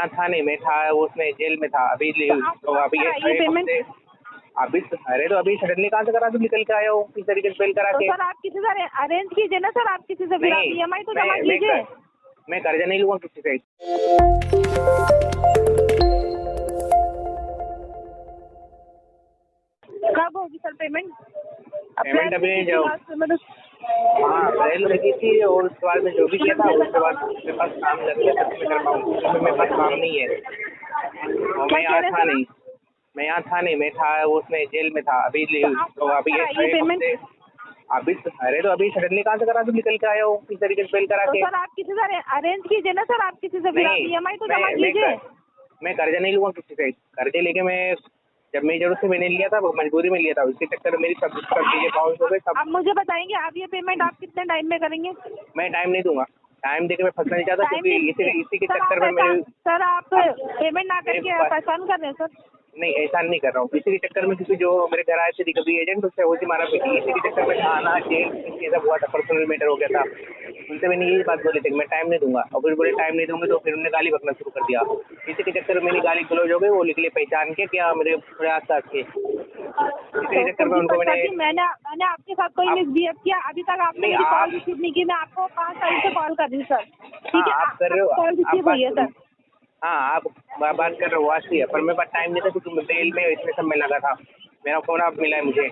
यहाँ था नहीं, मैं था उसमें जेल में था अभी। तो अभी अभी अरे तो अभी सडनली कहाँ से करा दूँ, निकल के आया हूँ किस तरीके से बिल करा के। सर आप किसी से अरेंज कीजिए ना सर, आप किसी से फिर आप EMI तो जमा कीजिए। मैं कर्जा नहीं लूँगा किसी से। कब होगी सर पेमेंट? पेमेंट अभी जो हाँ अप्रैल में की थी, और उसके बाद में जो भी किया था उसके बाद मेरे पास काम लग गया तब मैं कर पाऊँ। मेरे पास काम नहीं है और मैं यहाँ था नहीं, मैं था उसमें जेल में था अभी। तो अभी अभी अरे तो अभी सडनली कहाँ से करा दूँ, निकल के आया हूँ किस तरीके से बिल करा के। सर आप किसी से अरेंज कीजिए ना सर, आप किसी से फिर आप EMI तो जमा कीजिए। मैं कर्जा नहीं लूँगा किसी से। कर्जे लेके मैं जब मेरी जरूरत से मैंने लिया था, वो मजबूरी में लिया था, उसके चक्कर में मेरी सब चीजें बाउंस हो गई सब। आप मुझे बताएंगे आप ये पेमेंट आप कितने टाइम में करेंगे? मैं टाइम नहीं दूंगा, टाइम देके मैं फंसना नहीं चाहता, क्योंकि इसी के चक्कर में मेरे। सर आप पेमेंट ना करके आप परेशान कर रहे हैं सर। नहीं एहसान नहीं कर रहा हूँ, इसी के चक्कर में, क्योंकि जो मेरे घर आए थे रिकवरी एजेंट उससे वो मारा पीटी, इसी के चक्कर में थाना जेल ये सब हुआ था, पर्सनल मैटर हो गया था। उनसे मैंने यही बात बोली थी कि मैं टाइम नहीं दूंगा, और फिर बोले टाइम नहीं दूंगे, तो फिर उन्होंने गाली बकना शुरू कर दिया। इसी के चक्कर में मेरी गाली गलौज हो गई, वो निकले पहचान के क्या मेरे थोड़े आस पास के। इसी चक्कर में उनको मैंने आपके साथ कोई मिसबिहेव किया? अभी तक आपने मेरी कॉल रिसीव नहीं की। मैं आपको 5 तारीख से कॉल कर रही हूँ सर, ठीक है? आप कर रहे हो, कॉल रिसीव हुई है सर। हाँ आप बात कर रहे हो वासी है, पर मेरे पास टाइम नहीं था क्योंकि बेल में इसमें सब में लगा था। मेरा फोन आप मिला है मुझे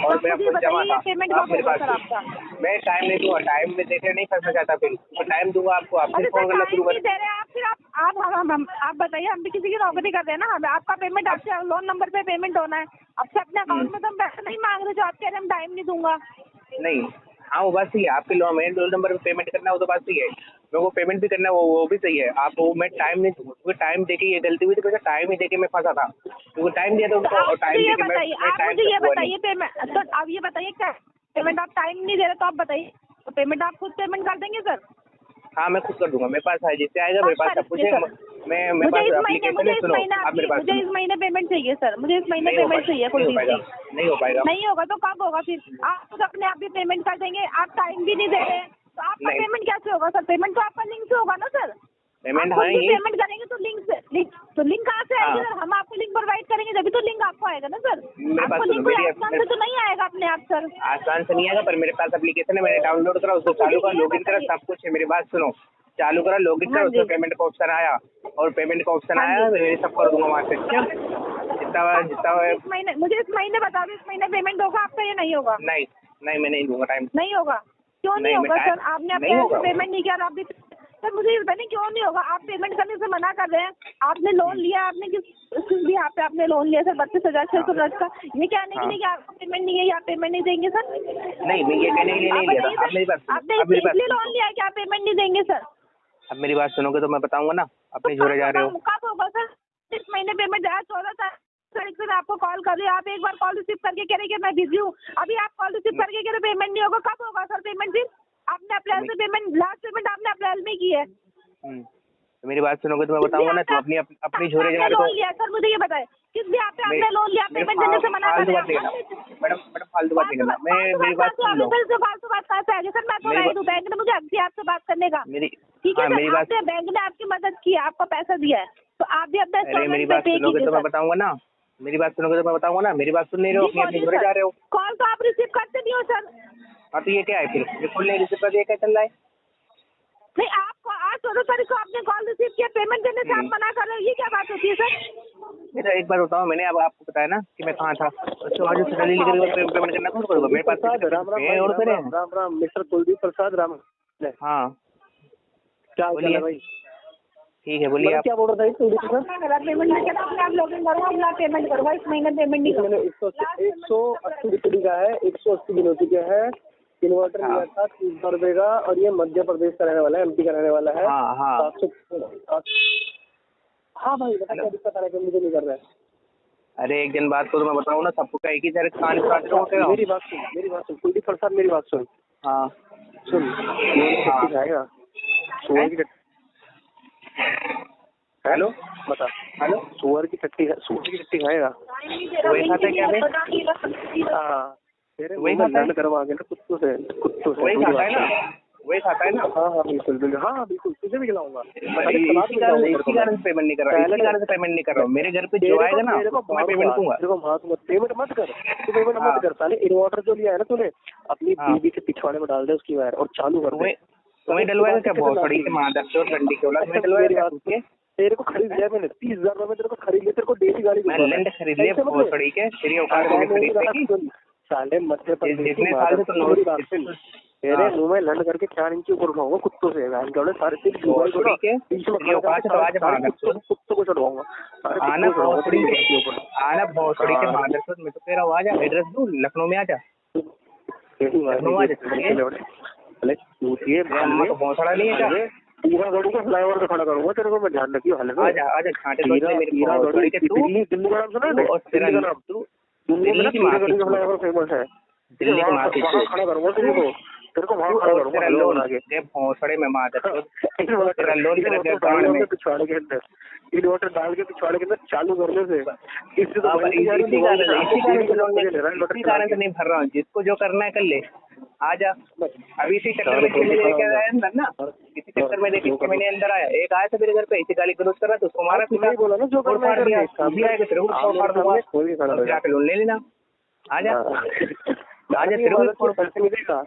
और मेरा फोन जमा था आप मेरे पास। मैं टाइम नहीं दूंगा, टाइम में देखे नहीं फंसना चाहता, फिर मैं टाइम दूंगा आपको, आप फिर फोन करना शुरू कर। आप बताइए, हम भी किसी की नौकरी कर रहे हैं ना, हमें आपका पेमेंट आपके लोन नंबर पे पेमेंट होना है, आपसे अपने अकाउंट में तो हम पैसा नहीं मांग रहे जो आप कह रहे हैं हम टाइम नहीं दूंगा। नहीं हाँ वो बात सही है, आपके मेरे लोन नंबर पे पेमेंट करना है वो तो बात सही है, मेरे को पेमेंट भी करना है वो भी सही है। आप वो मैं टाइम नहीं दूंगा, क्योंकि टाइम देके ये गलती हुई थी, मुझे टाइम ही देके मैं फंसा था, क्योंकि टाइम दिया था उनको और टाइम देके मैं ये बताइए पेमेंट तो अब ये बताइए क्या पेमेंट आप टाइम नहीं दे रहे तो आप बताइए तो पेमेंट आप खुद पेमेंट कर देंगे सर? हाँ मैं खुद कर दूंगा, मेरे पास है जिससे आएगा मेरे पास सब कुछ है। मुझे इस महीने पेमेंट चाहिए सर, मुझे इस महीने पेमेंट चाहिए। नहीं हो पाएगा। नहीं होगा तो कब होगा फिर? आप खुद अपने आप भी पेमेंट कर देंगे, आप टाइम भी नहीं दे रहे तो आपका पेमेंट कैसे होगा सर? पेमेंट तो आपका लिंक से होगा ना सर? पेमेंट पेमेंट करेंगे तो लिंक कहाँ से आएगी सर? हम आपको लिंक प्रोवाइड करेंगे जब तो लिंक आपको आएगा ना सर। आपको लिंक आसान से तो नहीं आएगा अपने आप सर। आसान से नहीं आएगा, पर मेरे पास एप्लीकेशन है, मैंने डाउनलोड करा, उसको चालू करा, लॉगिन करा, सब कुछ है। मेरी बात सुनो, चालू करा, लॉगिन करा, उसमें पेमेंट का ऑप्शन आया और पेमेंट का ऑप्शन आया, मैं सब कर दूंगा वहाँ से। जितना मुझे इस महीने बता दो, इस महीने पेमेंट होगा आपका या नहीं होगा? नहीं मैं नहीं दूंगा टाइम। नहीं होगा? क्यों नहीं होगा सर? आपने अपने पेमेंट नहीं किया आप भी सर, मुझे ये बताइए क्यों नहीं होगा? आप पेमेंट करने से मना कर रहे हैं, आपने लोन लिया, आपने किस भी यहाँ पे आपने लोन लिया सर 32,610 का, ये कहने के लिए कि आपको पेमेंट नहीं है या आप पेमेंट नहीं देंगे सर? नहीं मैं ये कहने के लिए नहीं लिया था। आपने इसलिए लोन लिया कि आप पेमेंट नहीं देंगे सर? अब मेरी बात सुनोगे तो मैं बताऊंगा ना, अपने जोड़े जा रहे हो। कब होगा सर? इस महीने पेमेंट आया 14 तारीख से मैं आपको कॉल कर रही हूँ, आप एक बार कॉल रिसीव करके कह रही कि मैं बिजी हूँ, अभी आप कॉल रिसीव करके कह रहे पेमेंट नहीं होगा, कब होगा सर पेमेंट? फिर आपने अप्रैल से पेमेंट, लास्ट पेमेंट आपने अप्रैल में की है। तो मेरी बात सुनोगे तो मैं बताऊंगा ना, तो अपनी झोरे जा रहे हो। सर मुझे ये बताए किस भी आपने लोन लिया, पेमेंट देने से मना कर रहे हैं? मैडम फालतू बात नहीं करना, मेरी बात सुन लो। फालतू बात कहाँ से आ गई सर? मैं तो राइट हूँ, बैंक ने मुझे हक दिया आपसे बात करने का, ठीक है सर? बैंक ने आपकी मदद की, आपको पैसा दिया है तो आप भी अपना मेरी बात सुनोगे तो मैं बताऊंगा ना, मेरी बात सुनोगे तो मैं बताऊंगा ना। मेरी बात सुन नहीं रहे हो, अपनी झोरे जा रहे हो। कॉल तो आप रिसीव करते नहीं हो सर। हाँ तो ये क्या है फिर? ये फुल नहीं रिसीव कर दिया, क्या चल रहा है? नहीं आपको आज 14 तारीख को आपने कॉल रिसीव किया, पेमेंट देने से आप मना कर रहे हो, ये क्या बात होती है सर? मेरा एक बार बताओ, मैंने अब आपको बताया ना कि मैं कहाँ था, उसके बाद सडनली पेमेंट करना कौन करूँगा? मेरे पास राम मिस्टर कुलदीप प्रसाद राम। हाँ क्या बोलिए भाई? ठीक है बोलिए। क्या बोल रहा था? पेमेंट आप लॉगिन करो, अपना पेमेंट करो, इस महीने पेमेंट नहीं करो। 180 का है, 180 दिन हो चुके हैं। इन्वर्टर लिया था 300 रुपए का, और ये मध्य प्रदेश का रहने वाला है, MP का रहने वाला है। हाँ भाई बता क्या दिक्कत आ रहा है, मुझे नहीं कर रहा है। अरे एक दिन बात करो, मैं बताऊँ ना सबको, क्या एक ही तरह कहानी स्टार्ट करो। मेरी बात सुन कुलदीप प्रसाद, मेरी बात सुन। हाँ सुन, खाएगा हेलो बता। हेलो सुअर की टट्टी खाएगा? वही खाता है क्या? हाँ तेरे वही लर्न करवा के ना कुत्तों से वही खाता है ना। वही खाता है ना। हाँ हाँ बिल्कुल बिल्कुल, हाँ बिल्कुल, तुझे भी खिलाऊंगा। इसी कारण से पेमेंट नहीं कर रहा हूँ, इसी कारण से पेमेंट नहीं कर रहा हूँ। मेरे घर पे जो आएगा ना उसको मैं पेमेंट दूंगा। पेमेंट मत कर, तू पेमेंट मत कर साले। इन्वर्टर जो लिया है ना तूने, अपनी बीवी के पिछवाड़े में डाल दे उसकी वायर और चालू कर दे। तुम्हें डलवाएगा क्या बहुत बड़ी के मादर चोट गंडी के औलाद, तुम्हें डलवाएगा क्या? तेरे को खरीद लिया मैंने 30,000 रुपए में, तेरे को खरीद लिया, तेरे को डेली गाड़ी मैं लैंड खरीद लिया बहुत बड़ी के, तेरी औकात में खरीदने की। साले मध्य प्रदेश जितने साल से तुम तेरे मुंह में लंड करके 4 इंच ऊपर उठाऊंगा कुत्तों से, सारे कुत्तों को चढ़वाऊंगा आना भोसड़ी के मादर चोट। मैं तो कह रहा हूँ आजा, एड्रेस दूँ, लखनऊ में आजा, लखनऊ आ जा। भोसड़ा नहीं है क्या? हीरा गढ़ी के फ्लाईओवर पे खड़ा करूंगा तेरे को मैं, ध्यान रखियो। आजा आजा छाटे दिल्ली का नाम सुना है? दिल्ली का नाम दिल्ली की मार्केट फ्लाईओवर फेमस है, दिल्ली की मार्केट खड़ा करूंगा तेरे को वहाँ खड़ा करूंगा। लोन आगे भोसड़े में मादर तेरा लोन तेरा पिछवाड़े के अंदर इन्वर्टर डाल के पिछवाड़े के अंदर चालू करने से इसी कारण से नहीं भर रहा हूँ। जिसको जो करना है कर ले, आजा। अभी इसी चक्कर में लेके आया अंदर ना, इसी चक्कर में देखिए मैंने अंदर आया, एक आया था मेरे घर पे, इसी गाली गलौज कर रहा था, उसको मारा पीटा, बोला ना जो जाके लोन ले लेना। आजा आजा, तेरे को पैसे मिलेगा,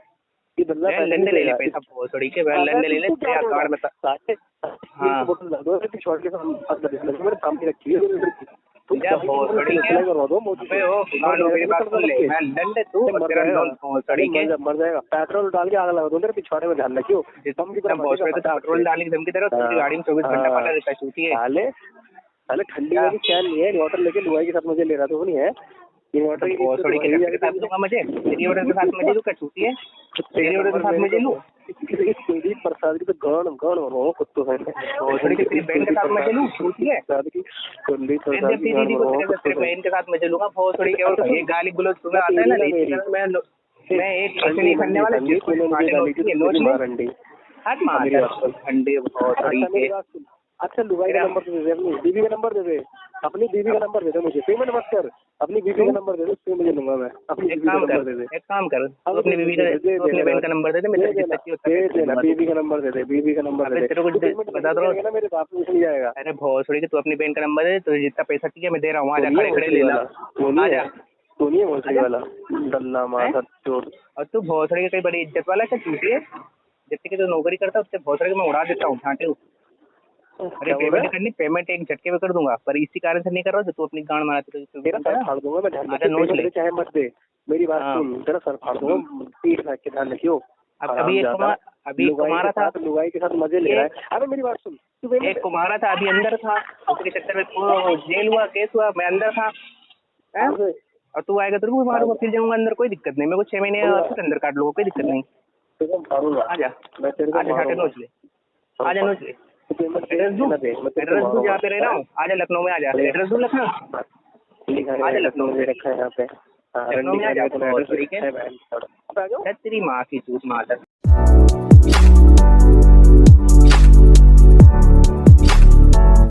लंडे ले ले पैसा भोसड़ी के, लंडे ले ले कार्ड में। हाँ पिछवाड़ के सामने रखी है मर जाएगा। पेट्रोल डाल के आग लगा दो तेरे पिछवाड़े में, ध्यान रखियो। पेट्रोल डालने की धमकी दे रहा हूँ, गाड़ी में 24 घंटा पटा रहता है, छूटी है। अरे ठंडी वाली चैन नहीं है, इन्वर्टर लेके लुगाई के साथ मुझे ले रहा तो नहीं है इन्वर्टर भोसड़ी के साथ दूंगा मुझे, तेरी ऑर्डर के साथ मुझे लूँ, क्या छूटी है तेरी ऑर्डर के साथ मुझे लूँ। तेरी प्रसाद की तो गण बनवाऊंगा कुत्तों से, भोसड़ी के तेरी बहन के साथ मुझे लूँ, छूटी है तेरी बहन के साथ मुझे लूंगा भोसड़ी के। और ये गाली गुलोज तुम्हें आता है ना, मैं एक ऐसे नहीं करने वाला ठंडी भोसड़ी के। अच्छा लुगाई का नंबर दे दे, अपनी बीवी का नंबर दे दे, अपनी बीवी का नंबर दे दे मुझे, पेमेंट मत कर, अपनी बीवी का नंबर दे दे, उससे मुझे लूंगा मैं। अपनी एक काम कर अपनी बीवी का, अपने बहन का नंबर दे दे, मैं दे देना, बीवी का नंबर दे दे, बीवी का नंबर दे दे, तेरे को बता दो ना मेरे बाप में चली जाएगा। अरे भोसड़ी के, तू अपनी बहन का नंबर दे, तो जितना पैसा चाहिए मैं दे रहा हूँ, आजा खड़े खड़े ले ला, आजा। तू नहीं है भोसड़ी वाला डल्ला मार चोर, और तू भोसड़ी के कई बड़ी इज्जत वाला क्या चूती है, जितने की तो नौकरी करता है उससे भोसड़ी के मैं उड़ा देता हूँ छांटे। अरे पेमेंट करनी, पेमेंट एक झटके में कर दूंगा, पर इसी कारण से नहीं कर रहा हूँ, तो तू अपनी गांड मारा तेरा सर फाड़ दूंगा मैं, ध्यान रखियो, चाहे मत दे, मेरी बात सुन, तेरा सर फाड़ दूंगा, पीठ रख के ध्यान रखियो। अभी कुमारा था, लुगाई के साथ मजे ले रहा है। अरे मेरी बात सुन, एक कुमारा था, अभी अंदर था, उसके चक्कर में जेल हुआ, केस हुआ, मैं अंदर था, और तू आएगा तो मारूंगा, फिर जाऊंगा अंदर, कोई दिक्कत नहीं, मेरे को 6 महीने अंदर काट लूंगा, कोई दिक्कत नहीं। आजा आजा नोच ले, आजा नोच ले, एड्रेस दूँ जहाँ पे रह रहा हूँ, आजा लखनऊ में आजा, एड्रेस दूँ लखनऊ, आजा लखनऊ में रखा है यहाँ पे, लखनऊ में आजा। तेरी माँ की चूत माता।